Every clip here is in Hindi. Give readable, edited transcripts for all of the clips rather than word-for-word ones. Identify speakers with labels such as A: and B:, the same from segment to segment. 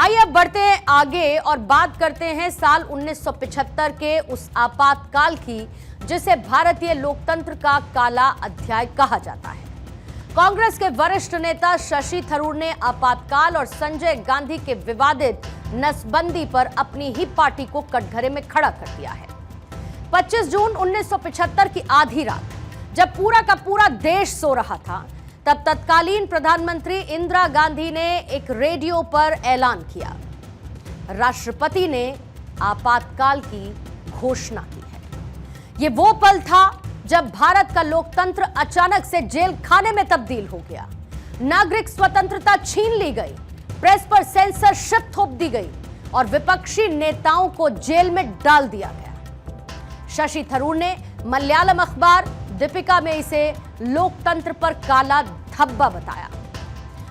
A: आइए अब बढ़ते हैं आगे और बात करते हैं साल 1975 के उस आपातकाल की जिसे भारतीय लोकतंत्र का काला अध्याय कहा जाता है। कांग्रेस के वरिष्ठ नेता शशि थरूर ने आपातकाल और संजय गांधी के विवादित नसबंदी पर अपनी ही पार्टी को कटघरे में खड़ा कर दिया है। 25 जून 1975 की आधी रात जब पूरा का पूरा देश सो रहा था, तब तत्कालीन प्रधानमंत्री इंदिरा गांधी ने एक रेडियो पर ऐलान किया। राष्ट्रपति ने आपातकाल की घोषणा की है। ये वो पल था जब भारत का लोकतंत्र अचानक से जेल खाने में तब्दील हो गया। नागरिक स्वतंत्रता छीन ली गई, प्रेस पर सेंसरशिप थोप दी गई और विपक्षी नेताओं को जेल में डाल दिया गया। शशि थरूर ने मलयालम अखबार दीपिका में इसे लोकतंत्र पर काला धब्बा बताया।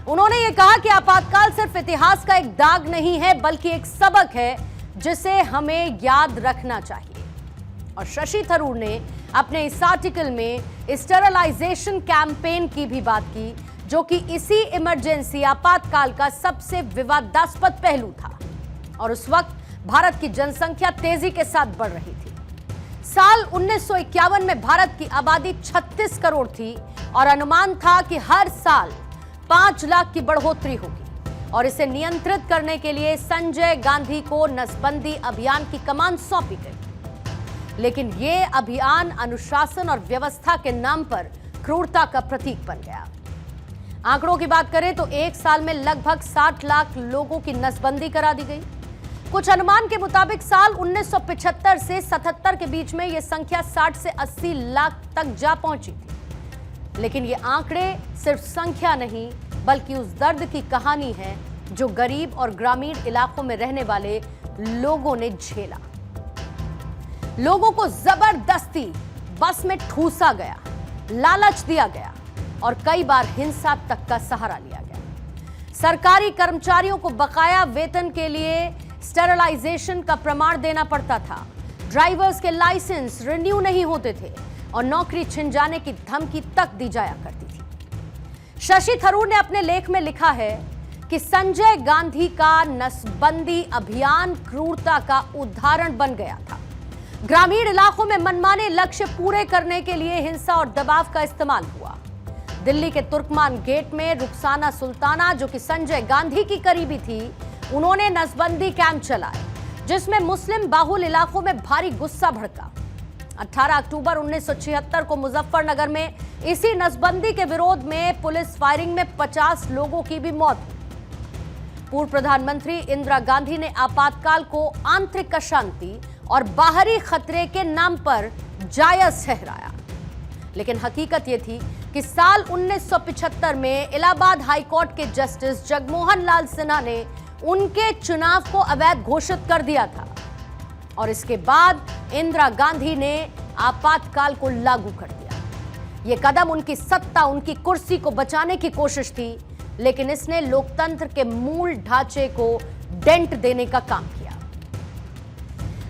A: उन्होंने ये कहा कि आपातकाल सिर्फ इतिहास का एक दाग नहीं है, बल्कि एक सबक है जिसे हमें याद रखना चाहिए। और शशि थरूर ने अपने इस आर्टिकल में स्टेरलाइजेशन कैंपेन की भी बात की, जो कि इसी इमरजेंसी आपातकाल का सबसे विवादास्पद पहलू था। और उस वक्त भारत की जनसंख्या तेजी के साथ बढ़ रही थी। साल 1951 में भारत की आबादी 36 करोड़ थी और अनुमान था कि हर साल 5 लाख की बढ़ोतरी होगी। और इसे नियंत्रित करने के लिए संजय गांधी को नसबंदी अभियान की कमान सौंपी गई। लेकिन यह अभियान अनुशासन और व्यवस्था के नाम पर क्रूरता का प्रतीक बन गया। आंकड़ों की बात करें तो एक साल में लगभग 60 लाख लोगों की नसबंदी करा दी गई। कुछ अनुमान के मुताबिक साल 1975 से 77 के बीच में यह संख्या 60 से 80 लाख तक जा पहुंची थी। लेकिन ये आंकड़े सिर्फ संख्या नहीं, बल्कि उस दर्द की कहानी है जो गरीब और ग्रामीण इलाकों में रहने वाले लोगों ने झेला। लोगों को जबरदस्ती बस में ठूसा गया, लालच दिया गया और कई बार हिंसा तक का सहारा लिया गया। सरकारी कर्मचारियों को बकाया वेतन के लिए स्टेरलाइजेशन का प्रमाण देना पड़ता था। ड्राइवर्स के लाइसेंस रिन्यू नहीं होते थे और नौकरी छिन जाने की धमकी तक दी जाया करती थी। शशि थरूर ने अपने लेख में लिखा है कि संजय गांधी का नसबंदी अभियान क्रूरता का उदाहरण बन गया था। ग्रामीण इलाकों में मनमाने लक्ष्य पूरे करने के लिए हिंसा और दबाव का इस्तेमाल हुआ। दिल्ली के तुर्कमान गेट में रुखसाना सुल्ताना, जो कि संजय गांधी की करीबी थी, उन्होंने नसबंदी कैंप चलाए, जिसमें मुस्लिम बाहुल इलाकों में भारी गुस्सा भड़का। 18 अक्टूबर 1976 को मुजफ्फरनगर में इसी नसबंदी के विरोध में पुलिस फायरिंग में 50 लोगों की भी मौत हुई। पूर्व प्रधानमंत्री इंदिरा गांधी ने आपातकाल को आंतरिक अशांति और बाहरी खतरे के नाम पर जायज ठहराया। लेकिन हकीकत यह थी कि साल 1975 में इलाहाबाद हाईकोर्ट के जस्टिस जगमोहन लाल सिन्हा ने उनके चुनाव को अवैध घोषित कर दिया था। और इसके बाद इंदिरा गांधी ने आपातकाल को लागू कर दिया। यह कदम उनकी सत्ता, उनकी कुर्सी को बचाने की कोशिश थी, लेकिन इसने लोकतंत्र के मूल ढांचे को डेंट देने का काम किया।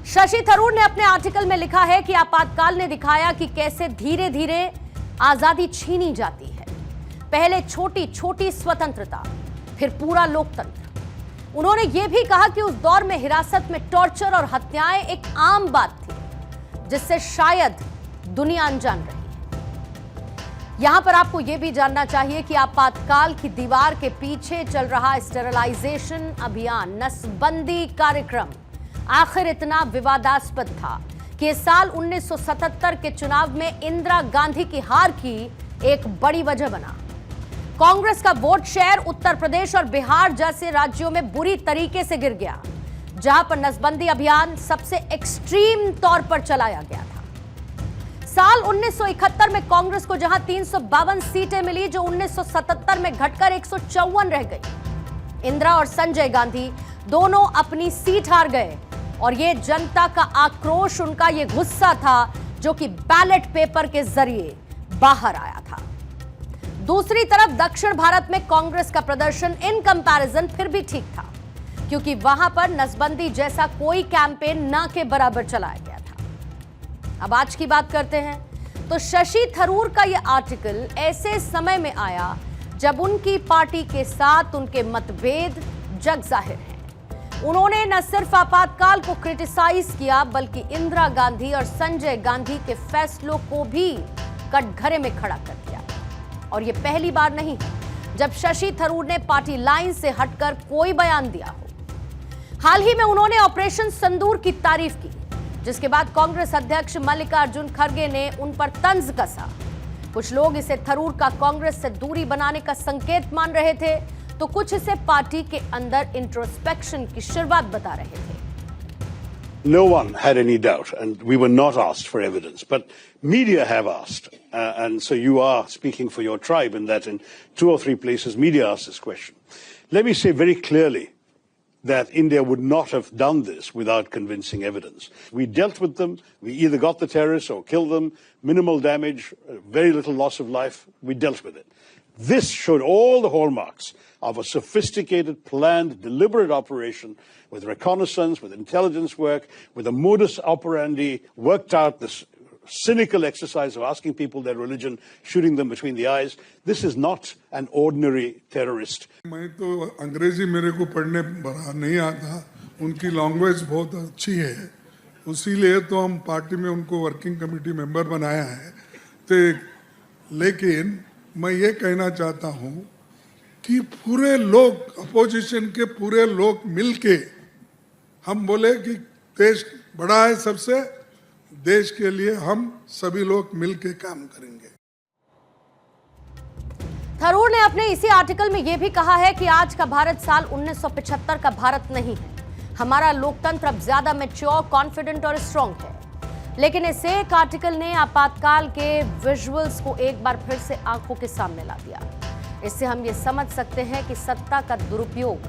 A: शशि थरूर ने अपने आर्टिकल में लिखा है कि आपातकाल ने दिखाया कि कैसे धीरे धीरे आजादी छीनी जाती है। पहले छोटी छोटी स्वतंत्रता, फिर पूरा लोकतंत्र। उन्होंने यह भी कहा कि उस दौर में हिरासत में टॉर्चर और हत्याएं एक आम बात थी, जिससे शायद दुनिया अनजान रही है। यहां पर आपको यह भी जानना चाहिए कि आपातकाल की दीवार के पीछे चल रहा स्टेरलाइजेशन अभियान, नसबंदी कार्यक्रम आखिर इतना विवादास्पद था कि इस साल 1977 के चुनाव में इंदिरा गांधी की हार की एक बड़ी वजह बना। कांग्रेस का वोट शेयर उत्तर प्रदेश और बिहार जैसे राज्यों में बुरी तरीके से गिर गया, जहां पर नसबंदी अभियान सबसे एक्सट्रीम तौर पर चलाया गया था। साल 1971 में कांग्रेस को जहां 352 सीटें मिली, जो 1977 में घटकर 154 रह गई। इंदिरा और संजय गांधी दोनों अपनी सीट हार गए और यह जनता का आक्रोश, उनका यह गुस्सा था, जो कि बैलेट पेपर के जरिए बाहर आया था। दूसरी तरफ दक्षिण भारत में कांग्रेस का प्रदर्शन इन कंपैरिजन फिर भी ठीक था, क्योंकि वहां पर नसबंदी जैसा कोई कैंपेन न के बराबर चलाया गया था। अब आज की बात करते हैं तो शशि थरूर का यह आर्टिकल ऐसे समय में आया जब उनकी पार्टी के साथ उनके मतभेद जग जाहिर हैं। उन्होंने न सिर्फ आपातकाल को क्रिटिसाइज किया बल्कि इंदिरा गांधी और संजय गांधी के फैसलों को भी कटघरे में खड़ा कर दिया। और यह पहली बार नहीं जब शशि थरूर ने पार्टी लाइन से हटकर कोई बयान दिया हो। हाल ही में उन्होंने ऑपरेशन सिंदूर की तारीफ की, जिसके बाद कांग्रेस अध्यक्ष मल्लिकार्जुन खड़गे ने उन पर तंज कसा। कुछ लोग इसे थरूर का कांग्रेस से दूरी बनाने का संकेत मान रहे थे, तो कुछ इसे पार्टी के अंदर इंट्रोस्पेक्शन की शुरुआत बता रहे थे।
B: No one had any doubt, and we were not asked for evidence, but media have asked, and so you are speaking for your tribe in that in 2 or 3 places media asked this question. Let me say very clearly that India would not have done this without convincing evidence. We dealt with them. We either got the terrorists or killed them. Minimal damage, very little loss of life. We dealt with it. This showed all the hallmarks of a sophisticated, planned, deliberate operation with reconnaissance, with intelligence work, with a modus operandi worked out, this cynical exercise of asking people their religion, shooting them between the eyes. This is not an ordinary terrorist.
C: मैं तो अंग्रेजी मेरे को पढ़ने बड़ा नहीं आता, उनकी लैंग्वेज बहुत अच्छी है, उसीलिए तो हम पार्टी में उनको वर्किंग कमेटी मेंबर बनाया है। तो लेकिन मैं ये कहना चाहता हूँ कि पूरे लोग, अपोजिशन के पूरे लोग मिलके हम बोले कि देश बड़ा है, सबसे देश के लिए हम सभी लोग मिलके काम करेंगे।
A: थरूर ने अपने इसी आर्टिकल में यह भी कहा है कि आज का भारत साल 1975 का भारत नहीं है। हमारा लोकतंत्र अब ज्यादा मैच्योर, कॉन्फिडेंट और स्ट्रांग है। लेकिन इस एक आर्टिकल ने आपातकाल के विजुअल्स को एक बार फिर से आंखों के सामने ला दिया। इससे हम ये समझ सकते हैं कि सत्ता का दुरुपयोग,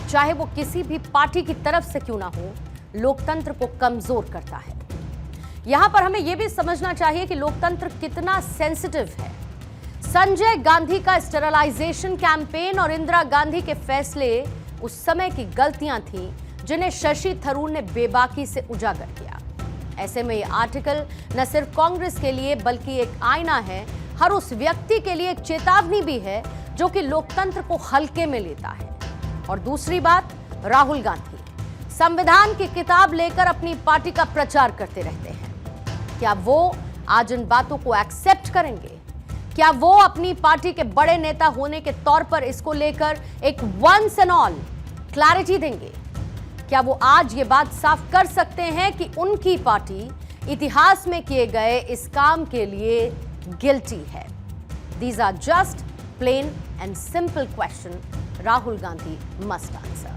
A: चाहे वो किसी भी पार्टी की तरफ से क्यों ना हो, लोकतंत्र को कमजोर करता है। यहां पर हमें यह भी समझना चाहिए कि लोकतंत्र कितना सेंसिटिव है। संजय गांधी का स्टेरलाइजेशन कैंपेन और इंदिरा गांधी के फैसले उस समय की गलतियां थीं, जिन्हें शशि थरूर ने बेबाकी से उजागर किया। ऐसे में यह आर्टिकल न सिर्फ कांग्रेस के लिए बल्कि एक आईना है, हर उस व्यक्ति के लिए एक चेतावनी भी है जो कि लोकतंत्र को हल्के में लेता है। और दूसरी बात, राहुल गांधी संविधान की किताब लेकर अपनी पार्टी का प्रचार करते रहते हैं। क्या वो आज इन बातों को एक्सेप्ट करेंगे? क्या वो अपनी पार्टी के बड़े नेता होने के तौर पर इसको लेकर एक वंस एंड ऑल क्लैरिटी देंगे? क्या वो आज ये बात साफ कर सकते हैं कि उनकी पार्टी इतिहास में किए गए इस काम के लिए गिल्टी है? These are just plain and simple questions Rahul Gandhi must answer.